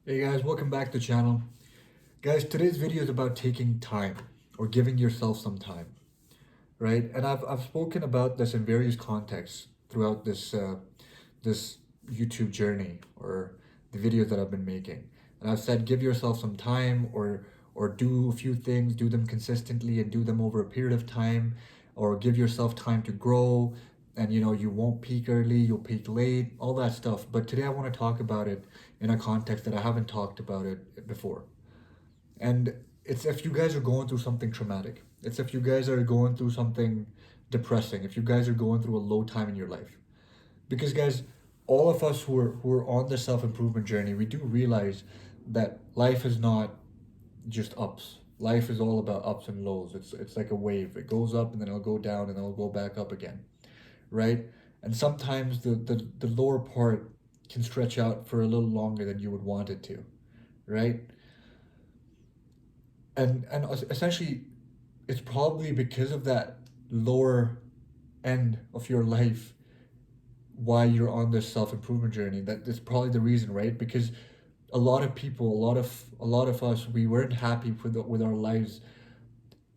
Hey guys, welcome back to the channel. Guys, today's video is about taking time or giving yourself some time, right? And I've spoken about this in various contexts throughout this YouTube journey or the videos that I've been making. And I've said give yourself some time or do a few things, do them consistently and do them over a period of time, or give yourself time to grow. And you won't peak early, you'll peak late, all that stuff. But today I want to talk about it in a context that I haven't talked about it before. And it's if you guys are going through something traumatic, it's if you guys are going through something depressing, if you guys are going through a low time in your life. Because guys, all of us who are on the self-improvement journey, we do realize that life is not just ups. Life is all about ups and lows. It's like a wave. It goes up and then it'll go down and then it'll go back up again, right? And sometimes the lower part can stretch out for a little longer than you would want it to, right? And essentially it's probably because of that lower end of your life why you're on this self-improvement journey. That's probably the reason, right? Because a lot of people, a lot of us, we weren't happy with our lives,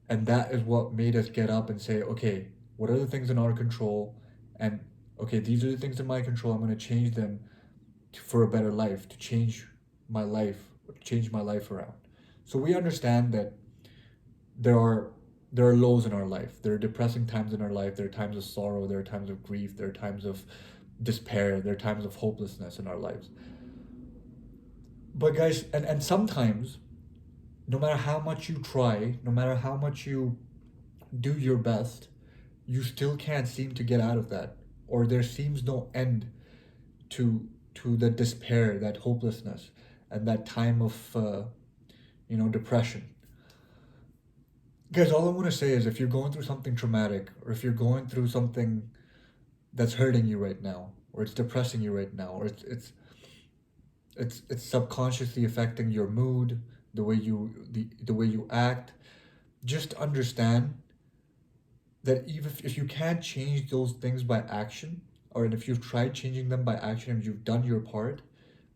and that is what made us get up and say, okay, what are the things in our control, and okay, these are the things in my control. I'm going to change them for a better life, to change my life, change my life around. So we understand that there are there are lows in our life. There are depressing times in our life. There are times of sorrow. There are times of grief. There are times of despair. There are times of hopelessness in our lives. But guys, and sometimes, no matter how much you try, no matter how much you do your best, you still can't seem to get out of that, or there seems no end to the despair, that hopelessness, and that time of depression. Guys, all I want to say is if you're going through something traumatic, or if you're going through something that's hurting you right now, or it's depressing you right now, or it's subconsciously affecting your mood, the way you act, just understand that even if you can't change those things by action, or if you've tried changing them by action and you've done your part,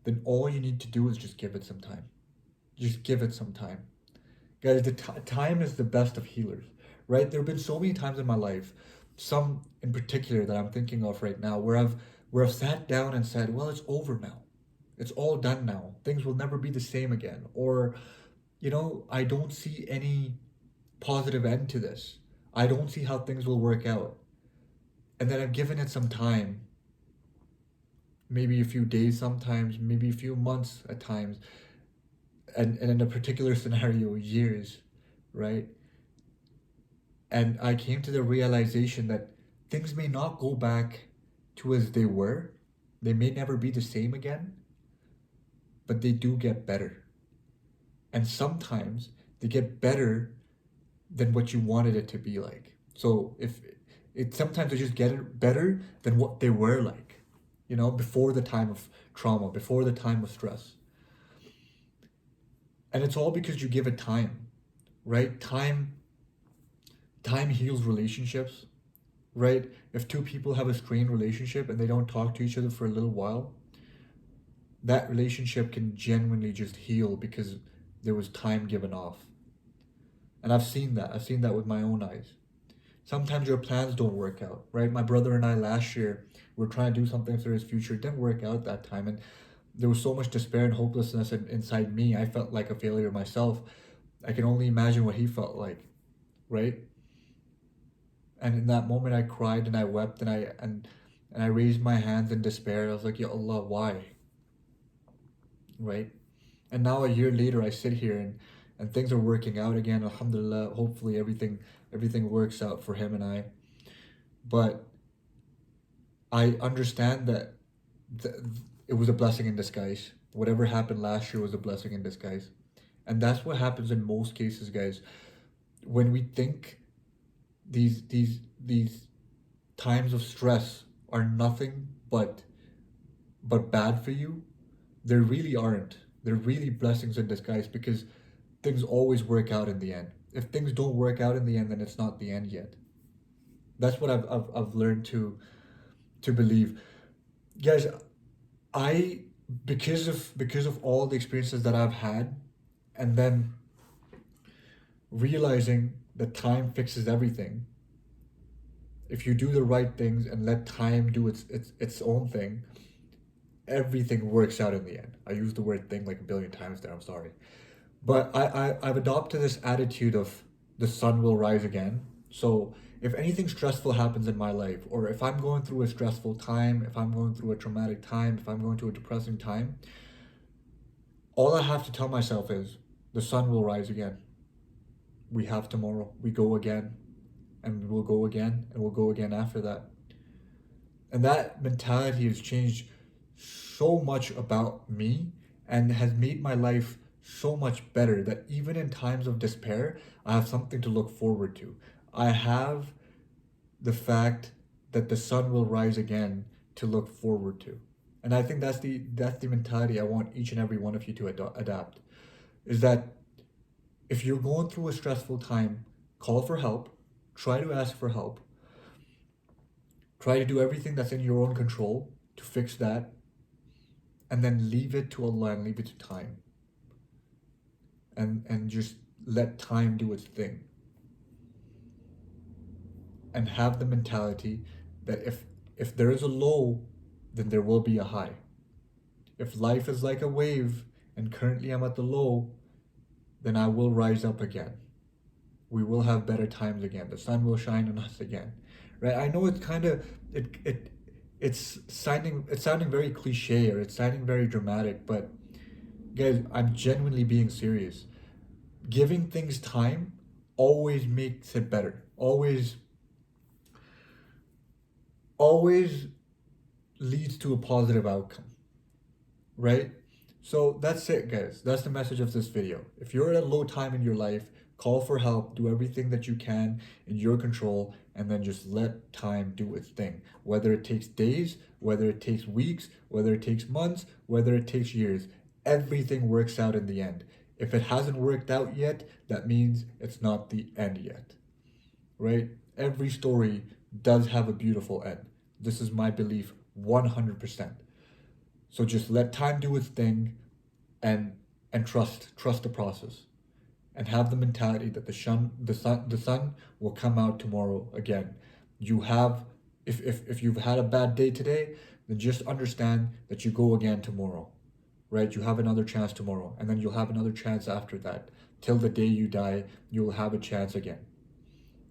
then all you need to do is just give it some time. Just give it some time. Guys, time is the best of healers, right? There have been so many times in my life, some in particular that I'm thinking of right now, where I've sat down and said, "Well, it's over now. It's all done now. Things will never be the same again." Or, I don't see any positive end to this. I don't see how things will work out. And then I've given it some time, maybe a few days sometimes, maybe a few months at times, and in a particular scenario, years, right? And I came to the realization that things may not go back to as they were. They may never be the same again, but they do get better. And sometimes they get better than what you wanted it to be like. So if it sometimes they just get it better than what they were like, before the time of trauma, before the time of stress. And it's all because you give it time, right? Time heals relationships, right? If two people have a strained relationship and they don't talk to each other for a little while, that relationship can genuinely just heal because there was time given off. And I've seen that. I've seen that with my own eyes. Sometimes your plans don't work out, right? My brother and I last year were trying to do something for his future. It didn't work out that time. And there was so much despair and hopelessness inside me. I felt like a failure myself. I can only imagine what he felt like, right? And in that moment I cried and I wept and I raised my hands in despair. I was like, Ya Allah, why? Right? And now a year later I sit here and things are working out again. Alhamdulillah. Hopefully everything works out for him and I. But I understand that th- it was a blessing in disguise. Whatever happened last year was a blessing in disguise. And that's what happens in most cases, guys. When we think these times of stress are nothing but bad for you, they really aren't. They're really blessings in disguise because things always work out in the end. If things don't work out in the end, then it's not the end yet. That's what I've learned to believe. Guys, I because of all the experiences that I've had, and then realizing that time fixes everything. If you do the right things and let time do its own thing, everything works out in the end. I used the word thing like a billion times there, I'm sorry. But I've adopted this attitude of the sun will rise again. So if anything stressful happens in my life, or if I'm going through a stressful time, if I'm going through a traumatic time, if I'm going through a depressing time, all I have to tell myself is the sun will rise again. We have tomorrow. We go again, and we'll go again, and we'll go again after that. And that mentality has changed so much about me and has made my life so much better that even in times of despair, I have something to look forward to. I have the fact that the sun will rise again to look forward to. And I think that's the mentality I want each and every one of you to adapt. Is that if you're going through a stressful time, call for help, try to ask for help, try to do everything that's in your own control to fix that, and then leave it to Allah and leave it to time. And just let time do its thing. And have the mentality that if there is a low, then there will be a high. If life is like a wave and currently I'm at the low, then I will rise up again. We will have better times again. The sun will shine on us again. Right? I know it's kind of it's sounding very cliche, or it's sounding very dramatic, but guys, I'm genuinely being serious. Giving things time always makes it better. Always leads to a positive outcome, right? So that's it, guys. That's the message of this video. If you're at a low time in your life, call for help, do everything that you can in your control, and then just let time do its thing. Whether it takes days, whether it takes weeks, whether it takes months, whether it takes years, everything works out in the end. If it hasn't worked out yet, that means it's not the end yet, right? Every story does have a beautiful end. This is my belief 100%. So just let time do its thing, and trust the process, and have the mentality that the sun will come out tomorrow again. You have if you've had a bad day today, then just understand that you go again tomorrow, right? You have another chance tomorrow, and then you'll have another chance after that. Till the day you die, you'll have a chance again.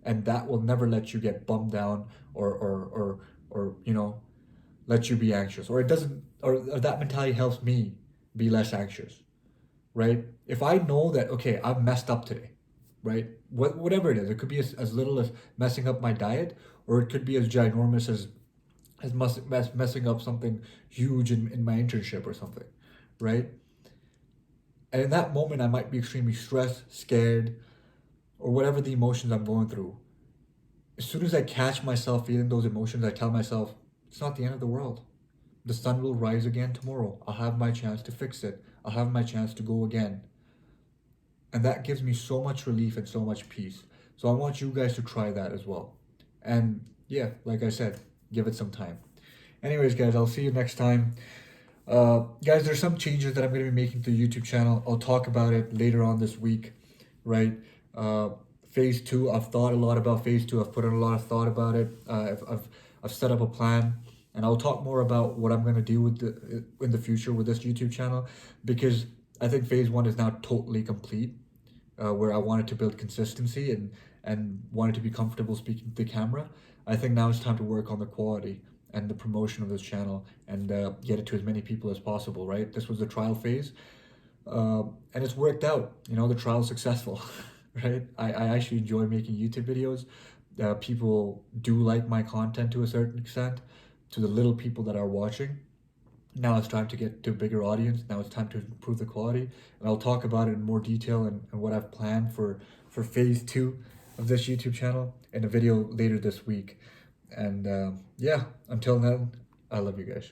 And that will never let you get bummed down, or let you be anxious, or it doesn't, or that mentality helps me be less anxious, right? If I know that, okay, I've messed up today, right? Whatever it is, it could be as little as messing up my diet, or it could be as ginormous as messing up something huge in my internship or something, right? And in that moment, I might be extremely stressed, scared, or whatever the emotions I'm going through. As soon as I catch myself feeling those emotions, I tell myself, it's not the end of the world. The sun will rise again tomorrow. I'll have my chance to fix it. I'll have my chance to go again. And that gives me so much relief and so much peace. So I want you guys to try that as well. And yeah, like I said, give it some time. Anyways, guys, I'll see you next time. Guys, there's some changes that I'm going to be making to the YouTube channel. I'll talk about it later on this week, right? Phase 2, I've thought a lot about phase 2. I've put in a lot of thought about it. I've set up a plan, and I'll talk more about what I'm going to do in the future with this YouTube channel, because I think phase 1 is now totally complete, where I wanted to build consistency and wanted to be comfortable speaking to the camera. I think now it's time to work on the quality and the promotion of this channel, and get it to as many people as possible, right? This was the trial phase, and it's worked out. The trial is successful. Right? I actually enjoy making YouTube videos. People do like my content to a certain extent, to the little people that are watching. Now it's time to get to a bigger audience. Now it's time to improve the quality. And I'll talk about it in more detail, and what I've planned for phase 2 of this YouTube channel in a video later this week. And yeah, until then, I love you guys.